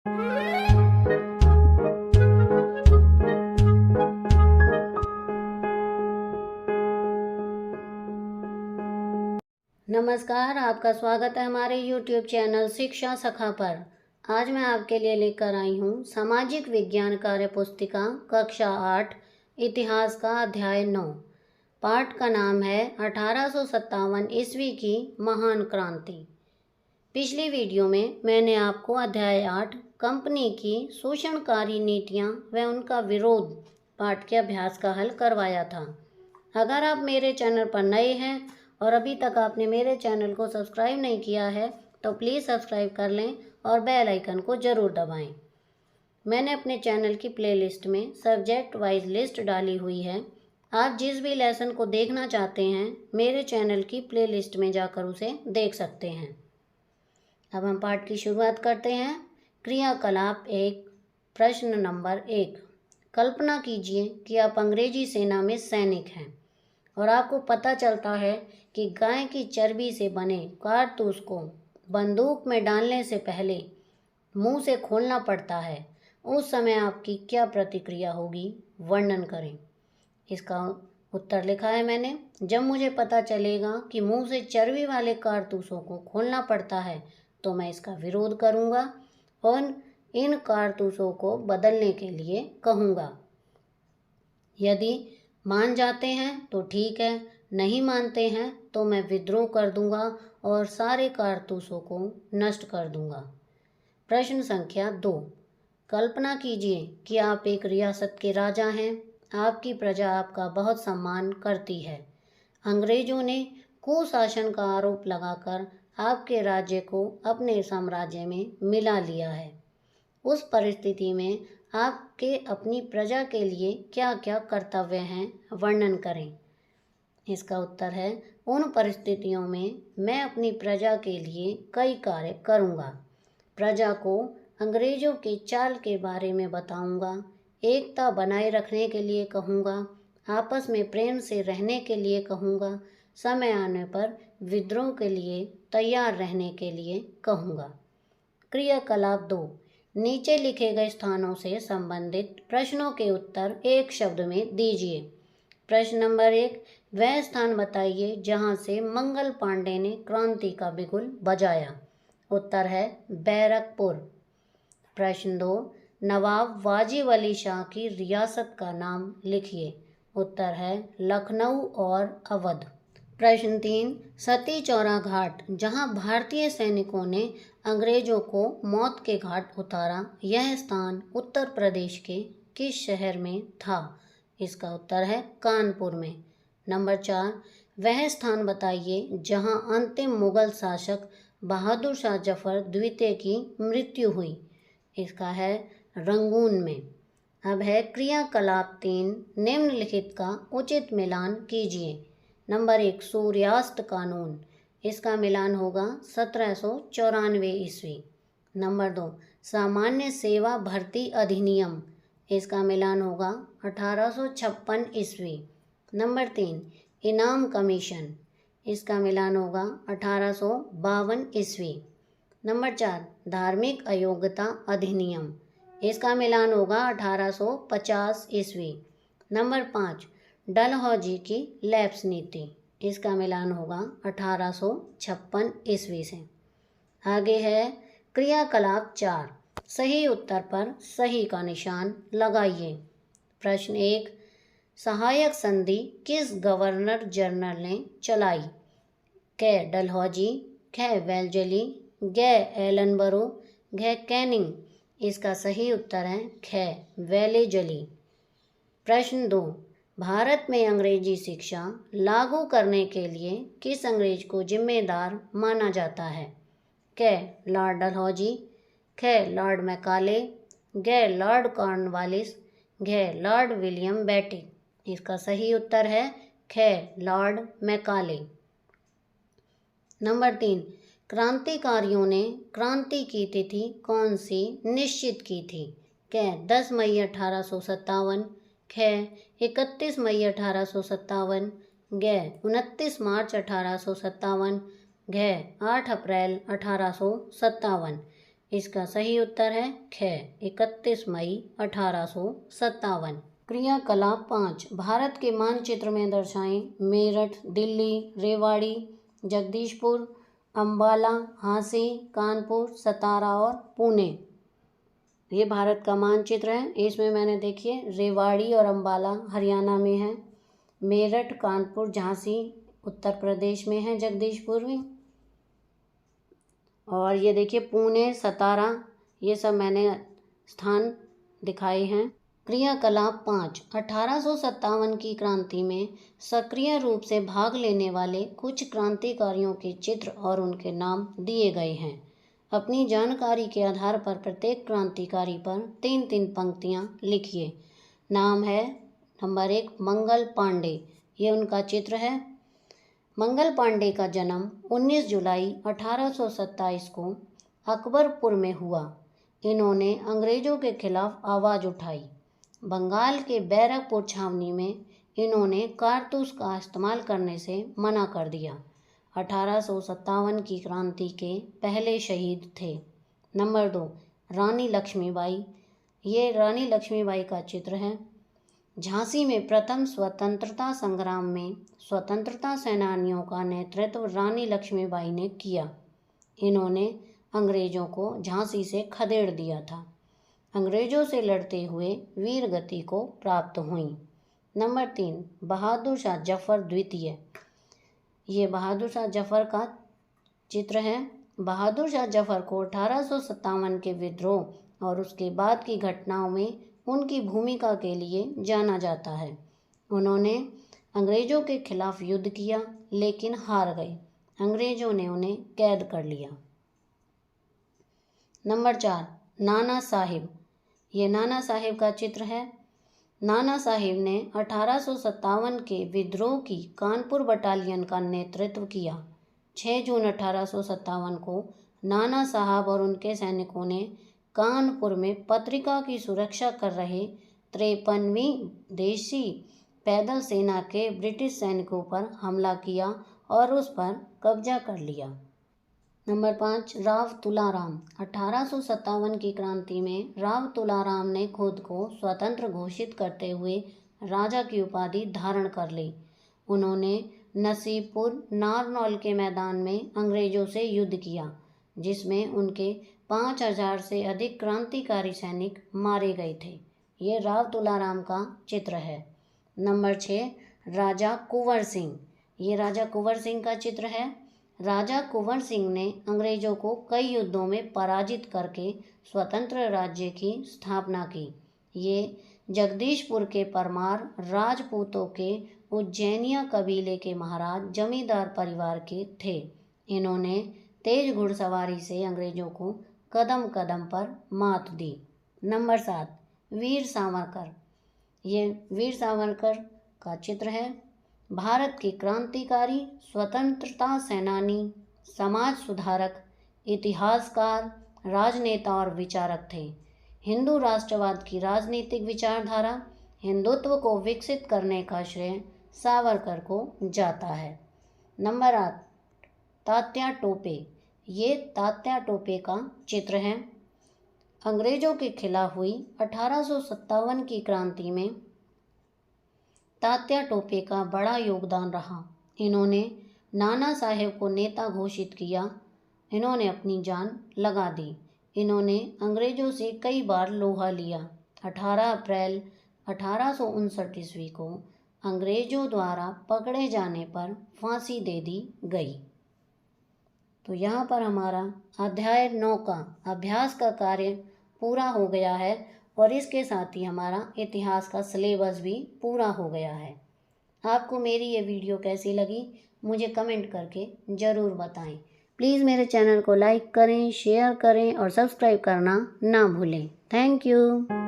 नमस्कार, आपका स्वागत है हमारे YouTube चैनल शिक्षा सखा पर। आज मैं आपके लिए लेकर आई हूँ सामाजिक विज्ञान कार्य पुस्तिका कक्षा 8 इतिहास का अध्याय 9। पाठ का नाम है 1857 ईस्वी की महान क्रांति। पिछली वीडियो में मैंने आपको अध्याय 8 कंपनी की शोषणकारी नीतियाँ व उनका विरोध पाठ के अभ्यास का हल करवाया था। अगर आप मेरे चैनल पर नए हैं और अभी तक आपने मेरे चैनल को सब्सक्राइब नहीं किया है तो प्लीज़ सब्सक्राइब कर लें और बेल आइकन को ज़रूर दबाएं। मैंने अपने चैनल की प्लेलिस्ट में सब्जेक्ट वाइज लिस्ट डाली हुई है। आप जिस भी लेसन को देखना चाहते हैं मेरे चैनल की प्लेलिस्ट में जाकर उसे देख सकते हैं। अब हम पाठ की शुरुआत करते हैं। क्रियाकलाप 1। प्रश्न नंबर 1। कल्पना कीजिए कि आप अंग्रेजी सेना में सैनिक हैं और आपको पता चलता है कि गाय की चर्बी से बने कारतूस को बंदूक में डालने से पहले मुंह से खोलना पड़ता है। उस समय आपकी क्या प्रतिक्रिया होगी, वर्णन करें। इसका उत्तर लिखा है मैंने। जब मुझे पता चलेगा कि मुंह से चर्बी वाले कारतूसों को खोलना पड़ता है तो मैं इसका विरोध करूंगा और इन कारतूसों को बदलने के लिए कहूँगा। यदि मान जाते हैं तो ठीक है, नहीं मानते हैं तो मैं विद्रोह कर दूंगा और सारे कारतूसों को नष्ट कर दूंगा। प्रश्न संख्या 2। कल्पना कीजिए कि आप एक रियासत के राजा हैं। आपकी प्रजा आपका बहुत सम्मान करती है। अंग्रेजों ने कुशासन का आरोप लगाकर आपके राज्य को अपने साम्राज्य में मिला लिया है। उस परिस्थिति में आपके अपनी प्रजा के लिए क्या क्या कर्तव्य हैं, वर्णन करें। इसका उत्तर है, उन परिस्थितियों में मैं अपनी प्रजा के लिए कई कार्य करूँगा। प्रजा को अंग्रेजों के चाल के बारे में बताऊँगा, एकता बनाए रखने के लिए कहूँगा, आपस में प्रेम से रहने के लिए कहूँगा, समय आने पर विद्रोह के लिए तैयार रहने के लिए कहूँगा। क्रियाकलाप 2। नीचे लिखे गए स्थानों से संबंधित प्रश्नों के उत्तर एक शब्द में दीजिए। प्रश्न नंबर 1। वह स्थान बताइए जहां से मंगल पांडे ने क्रांति का बिगुल बजाया। उत्तर है बैरकपुर। प्रश्न 2। नवाब वाजिब अली शाह की रियासत का नाम लिखिए। उत्तर है लखनऊ और अवध। प्रश्न 3। सती चौरा घाट जहां भारतीय सैनिकों ने अंग्रेजों को मौत के घाट उतारा, यह स्थान उत्तर प्रदेश के किस शहर में था। इसका उत्तर है कानपुर में। नंबर 4। वह स्थान बताइए जहां अंतिम मुगल शासक बहादुर शाह जफर द्वितीय की मृत्यु हुई। इसका है रंगून में। अब है क्रियाकलाप 3। निम्नलिखित का उचित मिलान कीजिए। नंबर 1। सूर्यास्त कानून, इसका मिलान होगा 1794 ईस्वी। नंबर 2। सामान्य सेवा भर्ती अधिनियम, इसका मिलान होगा 1856 ईस्वी। नंबर 3। इनाम कमीशन, इसका मिलान होगा 1852 ईस्वी। नंबर 4। धार्मिक अयोग्यता अधिनियम, इसका मिलान होगा 1850 ईस्वी। नंबर 5। डलहौजी की लैप्स नीति, इसका मिलान होगा 1856 ईस्वी से। आगे है क्रियाकलाप 4। सही उत्तर पर सही का निशान लगाइए। प्रश्न 1। सहायक संधि किस गवर्नर जनरल ने चलाई। क डलहौजी, ख वेल्जली, ग एलनबरो, घ कैनिंग। इसका सही उत्तर है ख वेलेजली। प्रश्न 2। भारत में अंग्रेजी शिक्षा लागू करने के लिए किस अंग्रेज को जिम्मेदार माना जाता है। क लॉर्ड डलहौजी, ख लॉर्ड मैकाले, ग लॉर्ड कॉर्नवालिस, घ लॉर्ड विलियम बेटी। इसका सही उत्तर है ख लॉर्ड मैकाले। नंबर 3। क्रांतिकारियों ने क्रांति की तिथि कौन सी निश्चित की थी। क 10 मई 1857, ख 31 मई 1857, ग 29 मार्च 1857, घ 8 अप्रैल 1857। इसका सही उत्तर है ख, 31 मई 1857। क्रियाकलाप 5, भारत के मानचित्र में दर्शाएं मेरठ, दिल्ली, रेवाड़ी, जगदीशपुर, अम्बाला, झांसी, कानपुर, सतारा और पुणे। ये भारत का मानचित्र है। इसमें मैंने देखिए रेवाड़ी और अम्बाला हरियाणा में है, मेरठ, कानपुर, झांसी उत्तर प्रदेश में है, जगदीशपुर में, और ये देखिए पुणे, सतारा, ये सब मैंने स्थान दिखाए हैं। क्रियाकलाप 5, 1857 की क्रांति में सक्रिय रूप से भाग लेने वाले कुछ क्रांतिकारियों के चित्र और उनके नाम दिए गए हैं। अपनी जानकारी के आधार पर प्रत्येक क्रांतिकारी पर 3-3 पंक्तियां लिखिए। नाम है नंबर 1 मंगल पांडे, ये उनका चित्र है। मंगल पांडे का जन्म 19 जुलाई 1827 को अकबरपुर में हुआ। इन्होंने अंग्रेजों के खिलाफ आवाज़ उठाई। बंगाल के बैरकपुर छावनी में इन्होंने कारतूस का इस्तेमाल करने से मना कर दिया। 1857 की क्रांति के पहले शहीद थे। नंबर 2 रानी लक्ष्मीबाई, ये रानी लक्ष्मीबाई का चित्र है। झांसी में प्रथम स्वतंत्रता संग्राम में स्वतंत्रता सेनानियों का नेतृत्व रानी लक्ष्मीबाई ने किया। इन्होंने अंग्रेजों को झांसी से खदेड़ दिया था। अंग्रेजों से लड़ते हुए वीर गति को प्राप्त हुई। नंबर 3 बहादुर शाह जफर द्वितीय, ये बहादुर शाह जफर का चित्र है। बहादुर शाह जफर को 1857 के विद्रोह और उसके बाद की घटनाओं में उनकी भूमिका के लिए जाना जाता है। उन्होंने अंग्रेजों के खिलाफ युद्ध किया लेकिन हार गए। अंग्रेजों ने उन्हें कैद कर लिया। नंबर 4 नाना साहिब, ये नाना साहिब का चित्र है। नाना साहिब ने 1857 के विद्रोह की कानपुर बटालियन का नेतृत्व किया। 6 जून 1857 को नाना साहब और उनके सैनिकों ने कानपुर में पत्रिका की सुरक्षा कर रहे 53वीं देशी पैदल सेना के ब्रिटिश सैनिकों पर हमला किया और उस पर कब्जा कर लिया। नंबर 5 राव तुलाराम, 1857 की क्रांति में राव तुलाराम ने खुद को स्वतंत्र घोषित करते हुए राजा की उपाधि धारण कर ली। उन्होंने नसीबपुर नारनौल के मैदान में अंग्रेजों से युद्ध किया, जिसमें उनके 5000 से अधिक क्रांतिकारी सैनिक मारे गए थे। ये राव तुलाराम का चित्र है। नंबर 6 राजा कुंवर सिंह, ये राजा कुंवर सिंह का चित्र है। राजा कुंवर सिंह ने अंग्रेजों को कई युद्धों में पराजित करके स्वतंत्र राज्य की स्थापना की। ये जगदीशपुर के परमार राजपूतों के उज्जैनिया कबीले के महाराज जमींदार परिवार के थे। इन्होंने तेज घुड़सवारी से अंग्रेजों को कदम कदम पर मात दी। नंबर 7 वीर सावरकर, ये वीर सावरकर का चित्र है। भारत के क्रांतिकारी, स्वतंत्रता सेनानी, समाज सुधारक, इतिहासकार, राजनेता और विचारक थे। हिंदू राष्ट्रवाद की राजनीतिक विचारधारा, हिंदुत्व को विकसित करने का श्रेय सावरकर को जाता है। नंबर 8 तात्या टोपे, ये तात्या टोपे का चित्र है। अंग्रेजों के खिलाफ हुई 1857 की क्रांति में तात्या टोपे का बड़ा योगदान रहा। इन्होंने नाना साहेब को नेता घोषित किया। इन्होंने अपनी जान लगा दी। इन्होंने अंग्रेजों से कई बार लोहा लिया। 18 अप्रैल 1859 ईस्वी को अंग्रेजों द्वारा पकड़े जाने पर फांसी दे दी गई। तो यहाँ पर हमारा अध्याय 9 का अभ्यास का कार्य पूरा हो गया है और इसके साथ ही हमारा इतिहास का सिलेबस भी पूरा हो गया है। आपको मेरी ये वीडियो कैसी लगी मुझे कमेंट करके ज़रूर बताएं। प्लीज़ मेरे चैनल को लाइक करें, शेयर करें और सब्सक्राइब करना ना भूलें। Thank you.